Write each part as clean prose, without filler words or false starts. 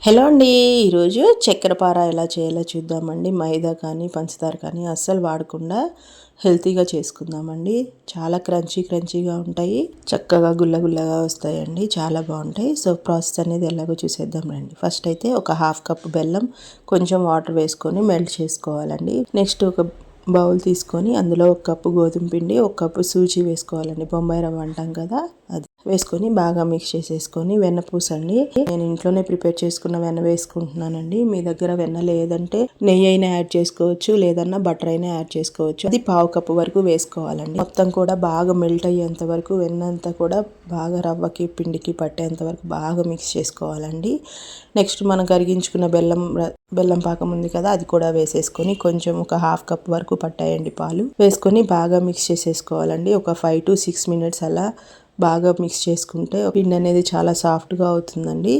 Hello అండి, ఈరోజు చక్కెర పార ఎలా చేయాలో చూద్దామండి. మైదా కానీ పంచదార కానీ అస్సలు వాడకుండా హెల్తీగా చేసుకుందామండి. చాలా క్రంచీగా ఉంటాయి, చక్కగా గుల్లగా వస్తాయండి, చాలా బాగుంటాయి. సో ప్రాసెస్ అనేది ఎలాగో చూసేద్దాం రండి. ఫస్ట్ అయితే ఒక హాఫ్ కప్ బెల్లం కొంచెం వాటర్ వేసుకొని మెల్ట్ చేసుకోవాలండి. నెక్స్ట్ ఒక బౌల్ తీసుకొని అందులో ఒక కప్పు గోధుమ పిండి, ఒక కప్పు సూజీ వేసుకోవాలండి. బొంబాయి రవ్వ అంటాం కదా, అది వేసుకొని బాగా మిక్స్ చేసేసుకొని వెన్నపూస అండి, నేను ఇంట్లోనే ప్రిపేర్ చేసుకున్న వెన్న వేసుకుంటున్నానండి. మీ దగ్గర వెన్న లేదంటే నెయ్యి అయినా యాడ్ చేసుకోవచ్చు, లేదన్నా బటర్ అయినా యాడ్ చేసుకోవచ్చు. అది పావు కప్పు వరకు వేసుకోవాలండి. మొత్తం కూడా బాగా మెల్ట్ అయ్యేంత వరకు వెన్న అంతా కూడా బాగా రవ్వకి పిండికి పట్టేంత వరకు బాగా మిక్స్ చేసుకోవాలండి. నెక్స్ట్ మనం కరిగించుకున్న బెల్లం పాకం ఉంది కదా, అది కూడా వేసేసుకొని కొంచెం ఒక హాఫ్ కప్ వరకు పట్టాయండి పాలు వేసుకొని బాగా మిక్స్ చేసేసుకోవాలండి. ఒక 5 to 6 minutes అలా బాగా మిక్స్ చేసుకుంటే పిండి అనేది చాలా సాఫ్ట్గా అవుతుందండి.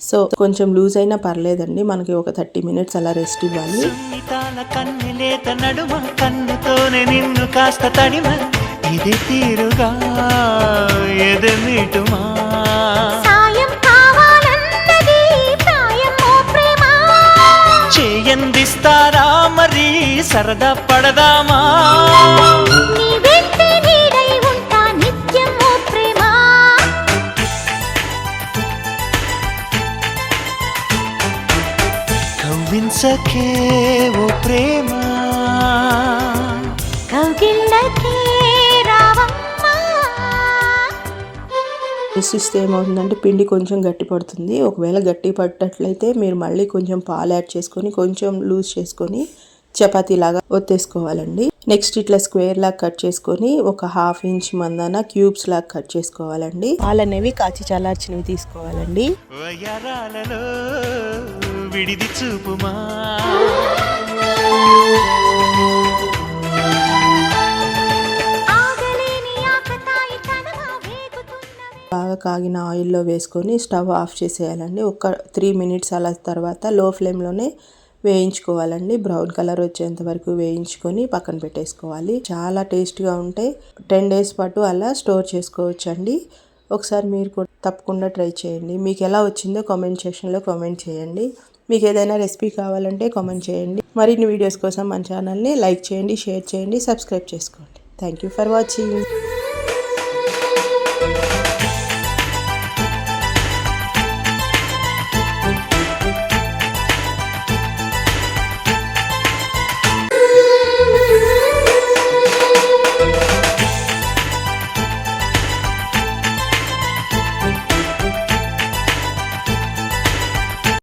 సో కొంచెం లూజ్ అయినా పర్లేదండి, మనకి ఒక 30 minutes అలా రెస్ట్ ఇవ్వాలి. చేయందిస్తారా మరి సరదా పడదామా, కవ్వించకే ఓ ప్రేమ, కౌగిళ్ళకే రావమ్మా. ఇస్తే ఏమవుతుందంటే పిండి కొంచెం గట్టి పడుతుంది. ఒకవేళ గట్టి పడ్డట్లయితే మీరు మళ్ళీ కొంచెం పాలు యాడ్ చేసుకొని కొంచెం లూజ్ చేసుకొని చపాతీ లాగా ఒత్తేసుకోవాలండి. నెక్స్ట్ ఇట్లా స్క్వేర్ లాగా కట్ చేసుకొని ఒక 1/2 inch మందాన క్యూబ్స్ లాగా కట్ చేసుకోవాలండి. పాలు అనేవి కాచి చల్లార్చినవి తీసుకోవాలండి. విడిది చూపుమా, బాగా కాగిన ఆయిల్లో వేసుకొని స్టవ్ ఆఫ్ చేసేయాలండి. ఒక 3 minutes అలా తర్వాత లో ఫ్లేమ్లోనే వేయించుకోవాలండి. బ్రౌన్ కలర్ వచ్చేంత వరకు వేయించుకొని పక్కన పెట్టేసుకోవాలి. చాలా టేస్ట్గా ఉంటాయి. 10 days పాటు అలా స్టోర్ చేసుకోవచ్చు అండి. ఒకసారి మీరు కూడా తప్పకుండా ట్రై చేయండి. మీకు ఎలా వచ్చిందో కామెంట్ సెక్షన్లో కామెంట్ చేయండి. మీకు ఏదైనా రెసిపీ కావాలంటే కామెంట్ చేయండి. మరిన్ని వీడియోస్ కోసం మన ఛానల్ని లైక్ చేయండి, షేర్ చేయండి, సబ్స్క్రైబ్ చేసుకోండి. Thank you for watching.